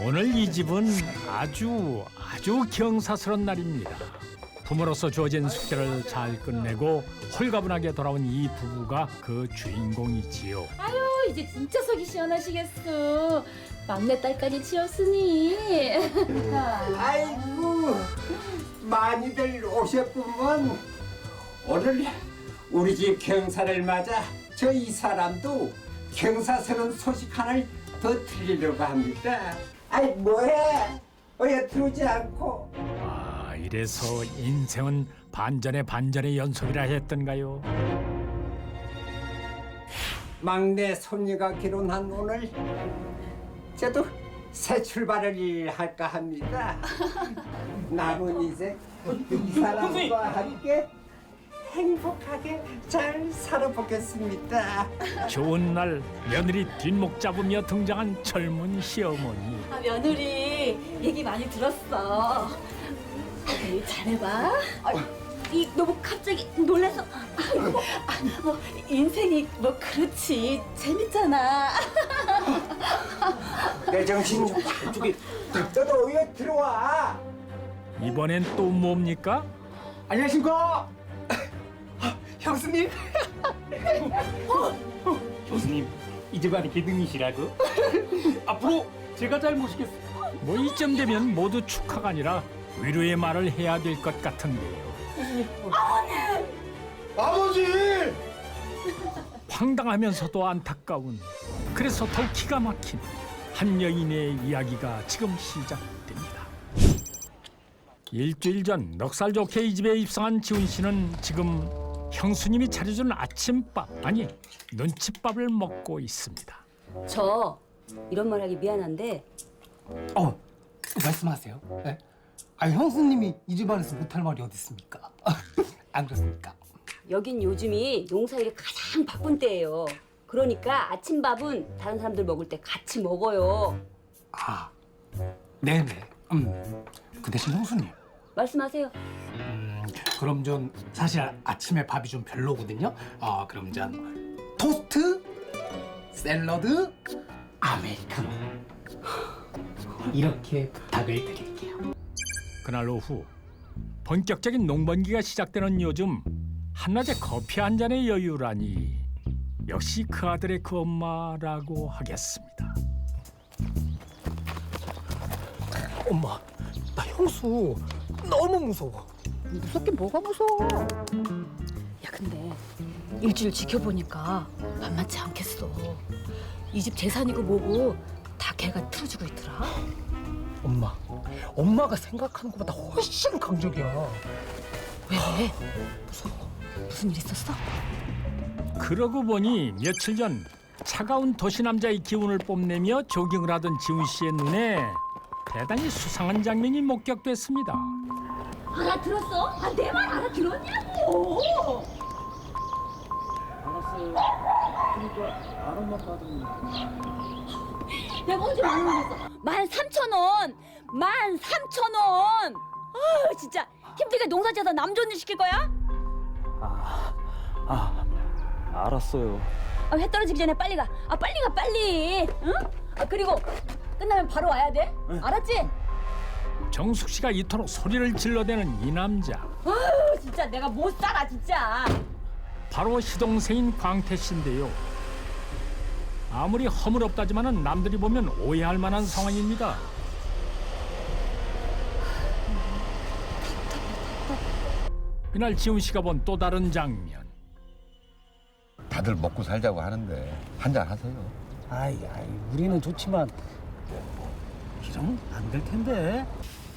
오늘 이 집은 아주 경사스러운 날입니다. 부모로서 주어진 숙제를 잘 끝내고 홀가분하게 돌아온 이 부부가 그 주인공이지요. 아유 이제 진짜 속이 시원하시겠어. 막내딸까지 치웠으니. 아이고 많이들 오셨구먼. 오늘 우리 집 경사를 맞아 저 이 사람도 경사스러운 소식 하나를 더 들리려고 합니다. 아이 뭐해? 왜 들어오지 않고? 아, 이래서 인생은 반전의 연속이라 했던가요? 막내 손녀가 결혼한 오늘 저도 새 출발을 할까 합니다. 남은 이제 이 사람과 함께 행복하게 잘 살아보겠습니다. 좋은 날 며느리 뒷목 잡으며 등장한 젊은 시어머니. 아 며느리 얘기 많이 들었어. 잘해봐. 이 너무 갑자기 놀라서. 아이고, 뭐 인생이 뭐 그렇지 재밌잖아. 내 정신 좀 저기 너도 왜 들어와? 이번엔 또 뭡니까? 안녕하십니까? 형수님. 교수님, 이 집안의 기둥이시라고? 앞으로 제가 잘 모시겠습니다. 뭐 이쯤 되면 모두 축하가 아니라 위로의 말을 해야 될 것 같은데요. 아버지! 황당하면서도 안타까운, 그래서 더욱 기가 막힌 한 여인의 이야기가 지금 시작됩니다. 일주일 전 넉살 좋게 이 집에 입성한 지훈 씨는 지금 형수님이 차려준 아침밥, 아니 눈칫밥을 먹고 있습니다. 저 이런 말 하기 미안한데 말씀하세요. 네? 아 형수님이 이 집안에서 못할 말이 어디 있습니까? 안 그렇습니까? 여긴 요즘이 농사일이 가장 바쁜 때예요. 그러니까 아침밥은 다른 사람들 먹을 때 같이 먹어요. 아, 네네. 그 대신 형수님. 말씀하세요. 그럼 전 사실 아침에 밥이 좀 별로거든요. 그럼 전 토스트, 샐러드, 아메리카노 이렇게 부탁을 드릴게요. 그날 오후 본격적인 농번기가 시작되는 요즘 한낮에 커피 한 잔의 여유라니 역시 그 아들의 그 엄마라고 하겠습니다. 엄마, 나 형수 너무 무서워. 무섭긴 뭐가 무서워. 야 근데 일주일 지켜보니까 만만치 않겠어. 이 집 재산이고 뭐고 다 걔가 틀어주고 있더라. 엄마가 생각하는 것보다 훨씬 강적이야. 왜? 무서워. 무슨 일 있었어? 그러고 보니 며칠 전 차가운 도시 남자의 기운을 뽐내며 조깅을 하던 지훈 씨의 눈에 대단히 수상한 장면이 목격됐습니다. 알아들었어? 아, 내 말 알아들었냐고! 알았어요. 그러니까 알아만 받으면. 내가 언제 만 원 줬어? 13,000원! 13,000원! 아 진짜 힘들게 농사지어서 남 좋은 일 시킬 거야? 알았어요. 해 떨어지기 전에 빨리 가. 빨리 가 빨리. 응? 그리고 끝나면 바로 와야 돼. 알았지? 정숙 씨가 이토록 소리를 질러대는 이 남자, 진짜 내가 못 살아 진짜. 바로 시동생인 광태 씨인데요. 아무리 허물없다지만은 남들이 보면 오해할 만한 상황입니다. 이날 지훈 씨가 본 또 다른 장면. 다들 먹고 살자고 하는데 한잔 하세요. 아이, 우리는 좋지만 이러면 안 될 텐데.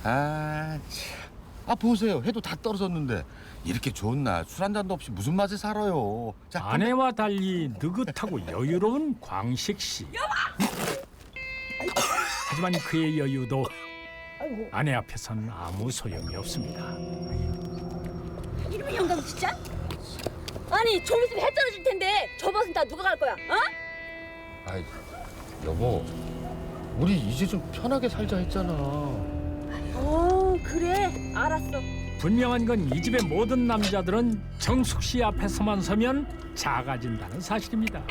아, 참. 보세요. 해도 다 떨어졌는데 이렇게 좋은 날 술 한 잔도 없이 무슨 맛에 살아요. 자, 아내와 달리 느긋하고 여유로운 광식 씨. 하지만 그의 여유도 아내 앞에서는 아무 소용이 없습니다. 이놈의 영감 진짜? 아니 좀 있으면 해 떨어질 텐데 저 벗은 다 누가 갈 거야? 아이, 여보, 우리 이제 좀 편하게 살자 했잖아. 그래 알았어. 분명한 건 이 집의 모든 남자들은 정숙 씨 앞에서만 서면 작아진다는 사실입니다.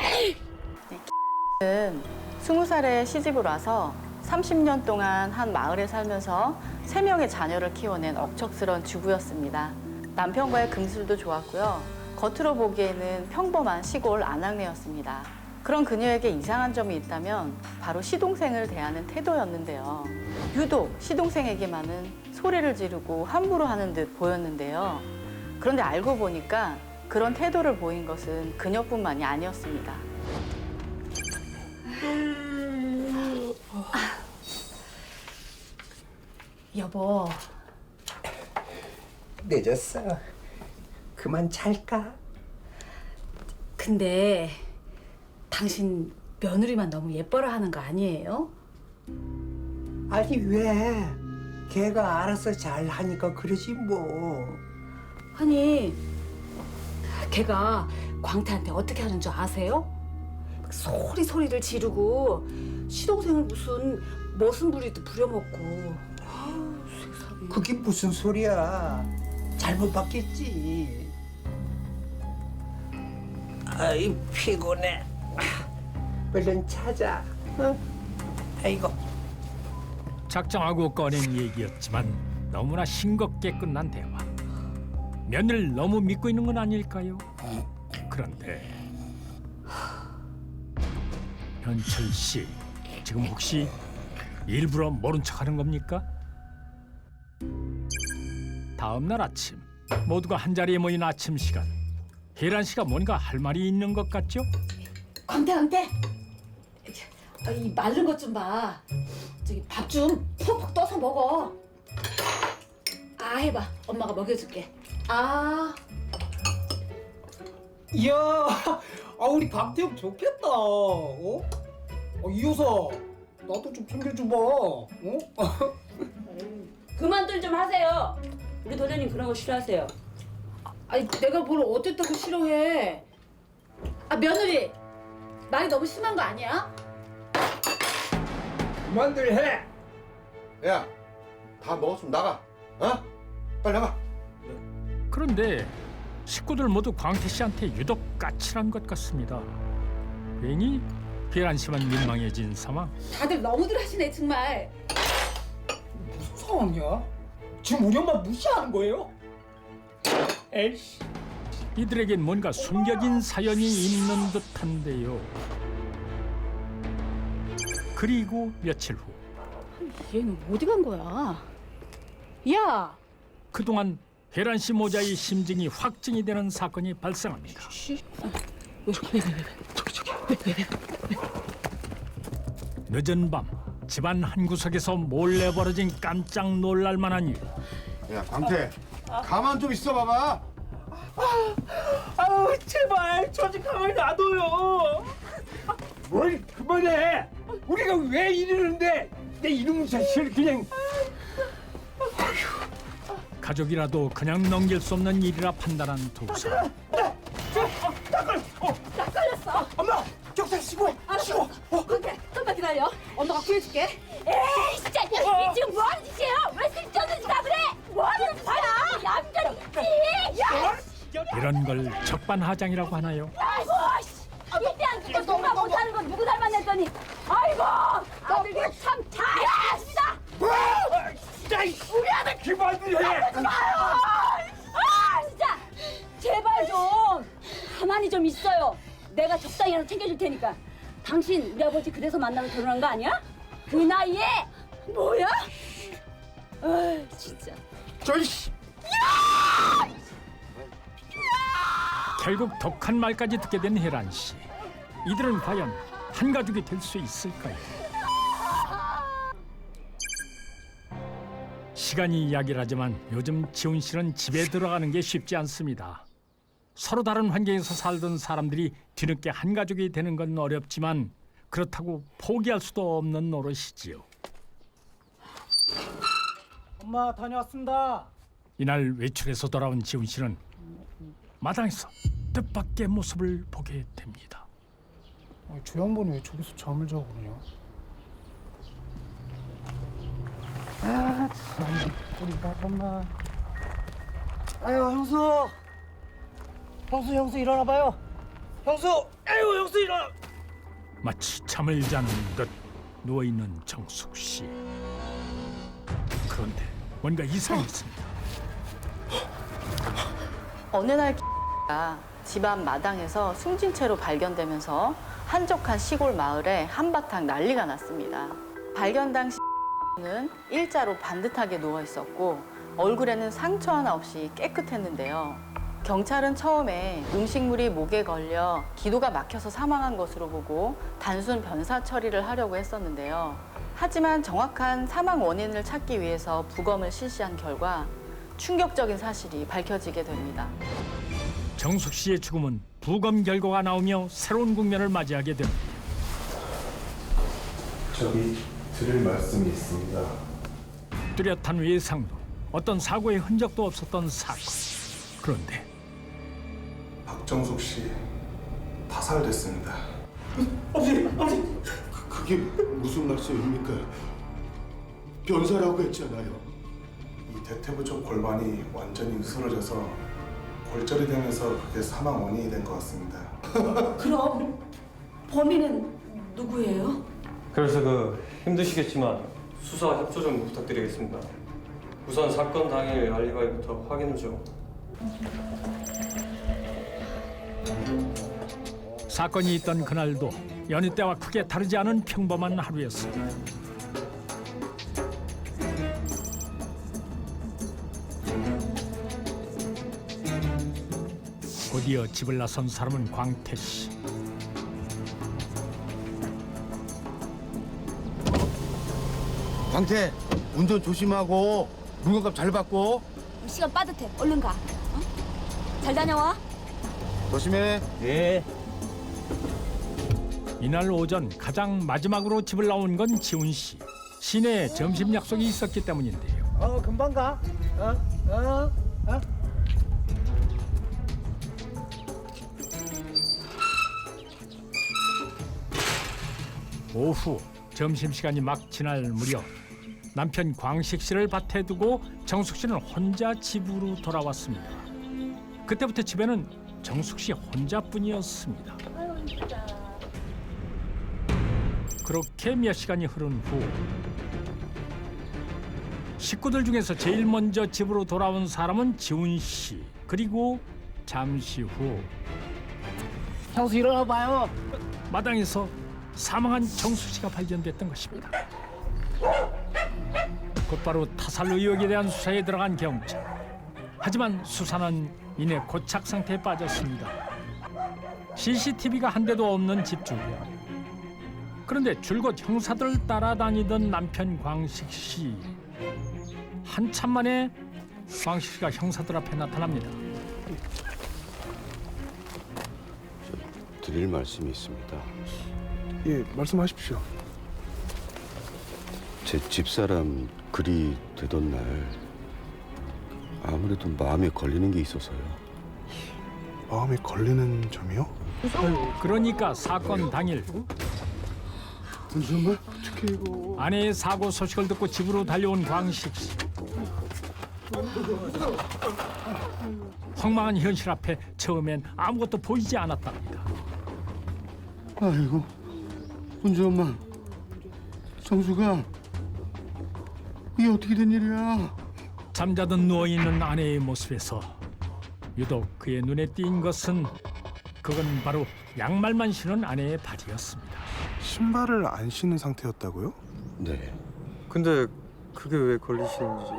20살에 시집을 와서 30년 동안 한 마을에 살면서 3명의 자녀를 키워낸 억척스런 주부였습니다. 남편과의 금술도 좋았고요. 겉으로 보기에는 평범한 시골 아낙네였습니다. 그런 그녀에게 이상한 점이 있다면 바로 시동생을 대하는 태도였는데요. 유독 시동생에게만은 소리를 지르고 함부로 하는 듯 보였는데요. 그런데 알고 보니까 그런 태도를 보인 것은 그녀뿐만이 아니었습니다. 여보, 늦었어. 그만 잘까? 근데 당신 며느리만 너무 예뻐라 하는 거 아니에요? 아니 왜? 걔가 알아서 잘 하니까 그러지 뭐. 아니, 걔가 광태한테 어떻게 하는 줄 아세요? 막 소리를 지르고 시동생을 무슨 머슴 부리듯 부려먹고. 아우, 세상에. 그게 무슨 소리야? 잘못 봤겠지. 아이 피곤해. 얼른 자자. 응? 아이고. 작정하고 꺼낸 얘기였지만 너무나 싱겁게 끝난 대화. 며느리를 너무 믿고 있는 건 아닐까요? 그런데 현철 씨, 지금 혹시 일부러 모른 척하는 겁니까? 다음 날 아침, 모두가 한 자리에 모인 아침 시간. 혜란 씨가 뭔가 할 말이 있는 것 같죠? 광태, 이 마른 것 좀 봐. 저기 밥 좀 푹푹 떠서 먹어. 아, 해봐. 엄마가 먹여줄게. 아, 이야, 우리 강태형 좋겠다. 이 여사, 나도 좀 챙겨줘봐. 그만들 좀 하세요. 우리 도련님 그런 거 싫어하세요. 아니 내가 뭘 어쨌다고 싫어해. 아, 며느리, 말이 너무 심한 거 아니야? 그만들 해. 야, 다 먹었으면 나가. 어? 빨리 나가. 그런데 식구들 모두 광태 씨한테 유독 까칠한 것 같습니다. 괜히 혜란 씨만 민망해진 상황. 다들 너무들 하시네 정말. 무슨 상황이야? 지금 우리 엄마 무시하는 거예요? 에이씨. 이들에겐 뭔가 숨겨진 사연이 있는 듯한데요. 그리고 며칠 후 얘는 어디 간 거야? 야, 그동안 혜란 씨 모자의 심증이 확증이 되는 사건이 발생합니다. 늦은 밤 집안 한 구석에서 몰래 벌어진 깜짝 놀랄 만한 일. 야, 광태, 가만 좀 있어 봐봐. 아우 제발 저 좀 가만히 놔둬요. 뭘 그만해. 우리가 왜 이러는데? 내 이놈 자식을 그냥. 가족이라도 그냥 넘길 수 없는 일이라 판단한 두 사람. 나 걸렸어. 엄마, 족상 쉬고. 알았어. 광태, 좀만 기다려. 엄마가 구해줄게. 에이 진짜 이 지금 뭐 하는 짓이에요? 왜 쓸데없는 짓 다 그래? 뭐 하는 짓이야? 남자는 있지. 야! 이런 걸 적반하장이라고 하나요? 아이고 씨. 이때 안 죽고 농가 못하는 건 누구 닮았냈더니 아이고 아들이 참 잘했습니다. 우리 아들 그만들 해. 아 진짜 제발 좀 가만히 좀 있어요. 내가 적당히라도 챙겨줄 테니까. 당신 우리 아버지 그래서 만나서 결혼한 거 아니야? 그 나이에 뭐야? 아 진짜. 저이씨. 결국 독한 말까지 듣게 된 혜란 씨. 이들은 과연 한 가족이 될 수 있을까요? 시간이 이야기를 하지만 요즘 지훈 씨는 집에 들어가는 게 쉽지 않습니다. 서로 다른 환경에서 살던 사람들이 뒤늦게 한 가족이 되는 건 어렵지만 그렇다고 포기할 수도 없는 노릇이지요. 엄마 다녀왔습니다. 이날 외출해서 돌아온 지훈 씨는 마당에서 뜻밖의 모습을 보게 됩니다. 저 양반이 왜 저기서 잠을 자고 그러냐? 참, 우리 엄마. 아유, 형수. 형수 일어나봐요. 형수. 아유 형수 일어나. 마치 잠을 자는 듯 누워있는 정숙 씨. 그런데 뭔가 이상했습니다. 어느 날 가 집앞 마당에서 숨진 채로 발견되면서 한적한 시골 마을에 한바탕 난리가 났습니다. 발견 당시 는 일자로 반듯하게 누워 있었고 얼굴에는 상처 하나 없이 깨끗했는데요. 경찰은 처음에 음식물이 목에 걸려 기도가 막혀서 사망한 것으로 보고 단순 변사 처리를 하려고 했었는데요. 하지만 정확한 사망 원인을 찾기 위해서 부검을 실시한 결과 충격적인 사실이 밝혀지게 됩니다. 정숙 씨의 죽음은 부검 결과가 나오며 새로운 국면을 맞이하게 됩니다. 저기 드릴 말씀이 있습니다. 뚜렷한 외상도 어떤 사고의 흔적도 없었던 사건. 그런데 박정숙 씨 타살됐습니다. 아버지. 그게 무슨 말씀입니까? 변사라고 했잖아요. 이 대퇴부 쪽 골반이 완전히 으스러져서 골절이 되면서 그게 사망 원인이 된 것 같습니다. 그럼 범인은 누구예요? 그래서 힘드시겠지만 수사 협조 좀 부탁드리겠습니다. 우선 사건 당일 알리바이부터 확인을 좀. 사건이 있던 그날도 여느 때와 크게 다르지 않은 평범한 하루였습니다. 곧이어 집을 나선 사람은 광태 씨. 광태, 운전 조심하고 물건값 잘 받고. 시간 빠듯해. 얼른 가. 어? 잘 다녀와. 조심해. 네. 이날 오전 가장 마지막으로 집을 나온 건 지훈 씨. 시내에 점심 약속이 있었기 때문인데요. 금방 가. 오후 점심시간이 막 지날 무렵 남편 광식 씨를 밭에 두고 정숙 씨는 혼자 집으로 돌아왔습니다. 그때부터 집에는 정숙 씨 혼자뿐이었습니다. 그렇게 몇 시간이 흐른 후 식구들 중에서 제일 먼저 집으로 돌아온 사람은 지훈 씨. 그리고 잠시 후 형수 일어나봐요. 마당에서 사망한 정숙 씨가 발견됐던 것입니다. 곧바로 타살 의혹에 대한 수사에 들어간 경찰. 하지만 수사는 이내 고착 상태에 빠졌습니다. CCTV가 한 대도 없는 집 주변. 그런데 줄곧 형사들을 따라다니던 남편 광식 씨. 한참 만에 광식 씨가 형사들 앞에 나타납니다. 드릴 말씀이 있습니다. 예, 말씀하십시오. 제 집사람 글이 되던 날 아무래도 마음에 걸리는 게 있어서요. 마음에 걸리는 점이요? 그러니까 사건 당일 정말 어떻게 이거? 아내의 사고 소식을 듣고 집으로 달려온 광식 씨. 황망한 현실 앞에 처음엔 아무것도 보이지 않았답니다. 아이고, 은주 엄마, 정수가 이게 어떻게 된 일이야? 잠자듯 누워있는 아내의 모습에서 유독 그의 눈에 띈 것은 그건 바로 양말만 신은 아내의 발이었습니다. 신발을 안 신은 상태였다고요? 네. 근데 그게 왜 걸리시는지.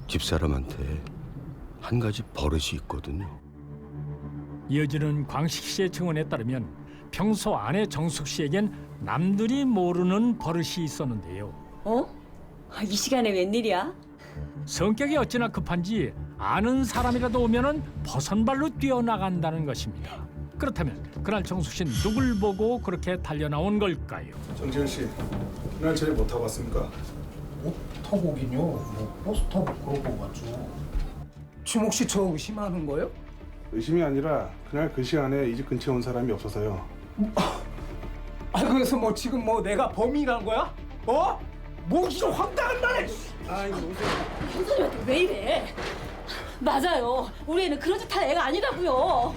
집사람한테 한 가지 버릇이 있거든요. 이어지는 광식 씨의 증언에 따르면 평소 아내 정숙 씨에겐 남들이 모르는 버릇이 있었는데요. 어? 이 시간에 웬일이야? 성격이 어찌나 급한지 아는 사람이라도 오면은 버선발로 뛰어나간다는 것입니다. 그렇다면 그날 정숙 씨는 누굴 보고 그렇게 달려나온 걸까요? 정지현 씨, 그날 저희 뭐 타고 왔습니까? 못 타고 오긴요. 뭐 버스 타고 그러고 갔죠. 지금 혹시 저 의심하는 거예요? 의심이 아니라 그날 그 시간에 이 집 근처에 온 사람이 없어서요. 그래서 뭐 지금 뭐 내가 범인이란 거야? 어? 뭐 이런 황당한 말을! 형사님한테 왜 이래? 맞아요. 우리 애는 그런 짓 할 애가 아니라고요.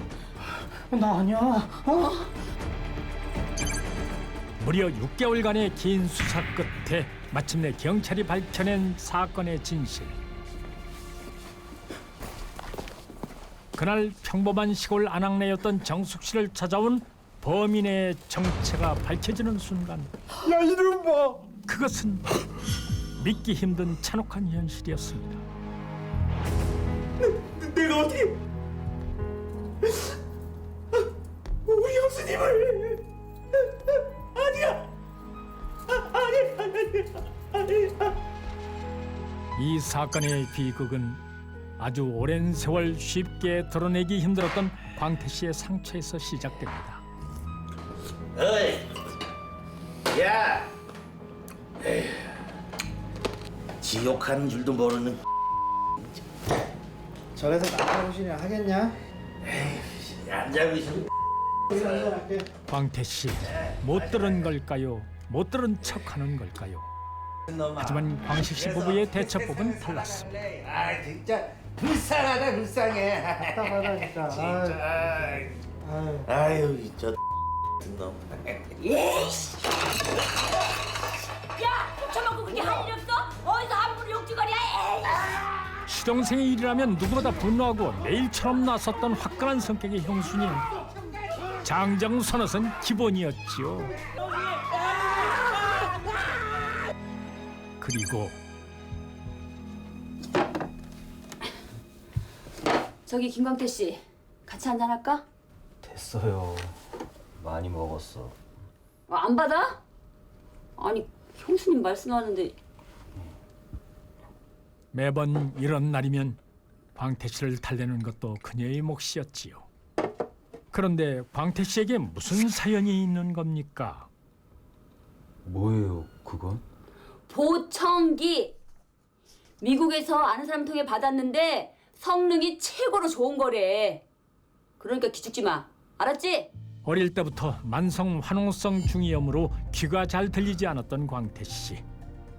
나 아니야. 무려 6개월간의 긴 수사 끝에 마침내 경찰이 밝혀낸 사건의 진실. 그날 평범한 시골 아낙네였던 정숙 씨를 찾아온 범인의 정체가 밝혀지는 순간, 야 이놈 봐. 그것은 믿기 힘든 잔혹한 현실이었습니다. 내가 어떻게 우리 형수님을 아니야. 이 사건의 비극은 아주 오랜 세월 쉽게 드러내기 힘들었던 광태 씨의 상처에서 시작됩니다. 어이, 야, 에휴, 지옥하는 줄도 모르는. 저래서 남자고시냐 하겠냐? 앉아고 있어. 광태 씨, 못 들은 걸까요? 못 들은 척하는 걸까요? 하지만 광식 씨 부부의 대처법은 달랐습니다. 아, 진짜 불쌍하다, 불쌍해. 답답하다 진짜. 아유, 저 놈. 야, 저먹고 그렇게 할 일 없어? 어디서 함부로 욕지거리야? 시동생의 일이라면 누구보다 분노하고 매일처럼 나섰던 화끈한 성격의 형수님. 장정선ot은 기본이었지요. 그리고 저기 김광태 씨, 같이 한잔 할까? 됐어요. 많이 먹었어. 안 받아? 아니 형수님 말씀하는데. 매번 이런 날이면 광태 씨를 달래는 것도 그녀의 몫이었지요. 그런데 광태 씨에게 무슨 사연이 있는 겁니까? 뭐예요, 그건? 보청기. 미국에서 아는 사람 통해 받았는데 성능이 최고로 좋은 거래. 그러니까 기죽지 마. 알았지? 어릴 때부터 만성 화농성 중이염으로 귀가 잘 들리지 않았던 광태 씨.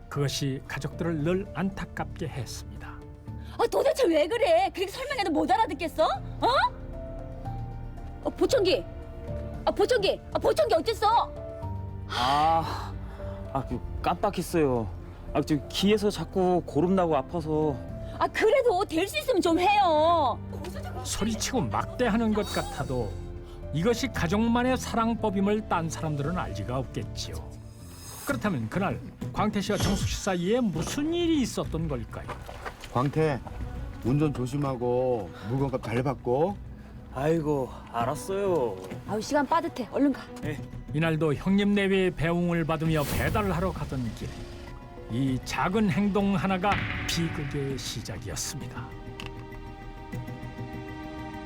그것이 가족들을 늘 안타깝게 했습니다. 아 도대체 왜 그래? 그렇게 설명해도 못 알아듣겠어? 보청기. 보청기 어땠어? 깜빡했어요. 저 귀에서 자꾸 고름 나고 아파서. 그래도 될 수 있으면 좀 해요. 소리치고 막대하는 것 같아도 이것이 가족만의 사랑법임을 딴 사람들은 알지가 없겠지요. 그렇다면 그날 광태 씨와 정숙 씨 사이에 무슨 일이 있었던 걸까요? 광태, 운전 조심하고 물건값 잘 받고. 아이고, 알았어요. 아우 시간 빠듯해. 얼른 가. 이날도 형님 내외의 배웅을 받으며 배달을 하러 가던 길. 이 작은 행동 하나가 비극의 시작이었습니다.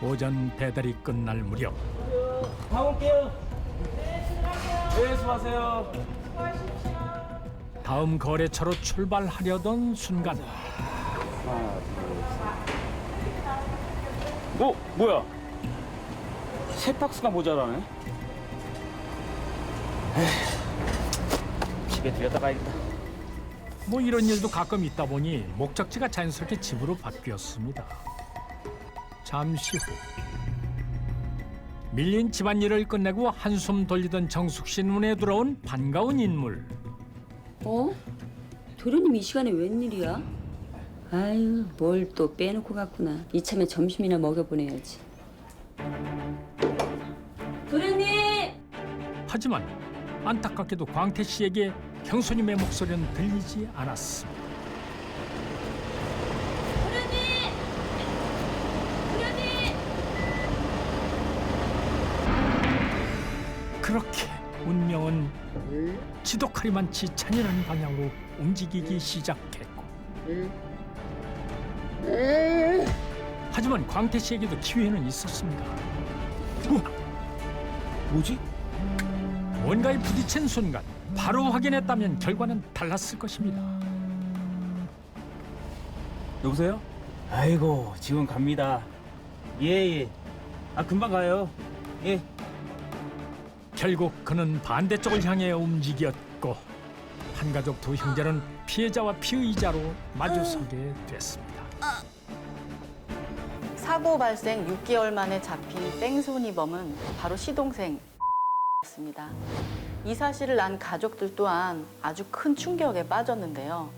오전 배달이 끝날 무렵 다 올게요. 네, 수고하세요. 다음 거래처로 출발하려던 순간 뭐야? 새 박스가 모자라네. 집에 들여다 가야겠다. 뭐 이런 일도 가끔 있다 보니 목적지가 자연스럽게 집으로 바뀌었습니다. 잠시 후 밀린 집안일을 끝내고 한숨 돌리던 정숙 씨 눈에 들어온 반가운 인물. 도련님 이 시간에 웬일이야? 아유 뭘 또 빼놓고 갔구나. 이참에 점심이나 먹여보내야지. 도련님! 하지만 안타깝게도 광태 씨에게 형수님의 목소리는 들리지 않았습니다. 도련님! 도련님! 그렇게 운명은 지독하리만치 잔인한 방향으로 움직이기 시작했고 하지만 광태 씨에게도 기회는 있었습니다. 뭐지? 뭔가에 부딪힌 순간 바로 확인했다면 결과는 달랐을 것입니다. 여보세요? 아이고, 지금 갑니다. 예. 금방 가요. 예. 결국 그는 반대쪽을 향해 움직였고 한 가족 두 형제는 피해자와 피의자로 마주서게 됐습니다. 사고 발생 6개월 만에 잡힌 뺑소니범은 바로 시동생이었습니다. 이 사실을 안 가족들 또한 아주 큰 충격에 빠졌는데요.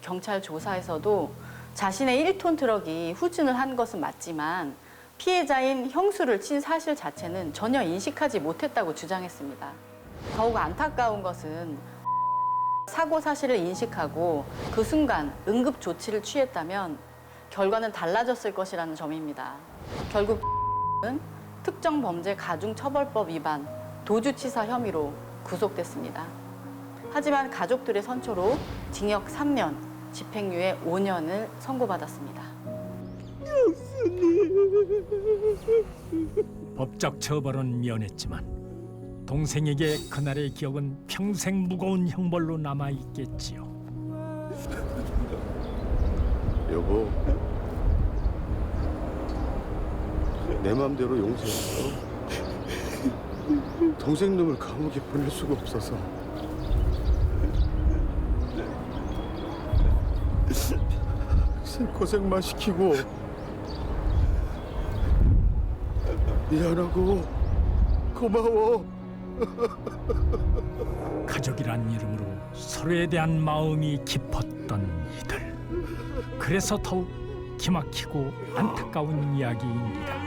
경찰 조사에서도 자신의 1톤 트럭이 후진을 한 것은 맞지만 피해자인 형수를 친 사실 자체는 전혀 인식하지 못했다고 주장했습니다. 더욱 안타까운 것은 사고 사실을 인식하고 그 순간 응급 조치를 취했다면 결과는 달라졌을 것이라는 점입니다. 결국 은 특정 범죄 가중처벌법 위반, 도주치사 혐의로 구속됐습니다. 하지만 가족들의 선초로 징역 3년, 집행유예 5년을 선고받았습니다. 법적 처벌은 면했지만 동생에게 그날의 기억은 평생 무거운 형벌로 남아 있겠지요. 여보, 내 맘대로 용서했어. 동생 놈을 감옥에 보낼 수가 없어서. 고생만 시키고 미안하고 고마워. 가족이란 이름으로 서로에 대한 마음이 깊었던 이들. 그래서 더욱 기막히고 안타까운 이야기입니다.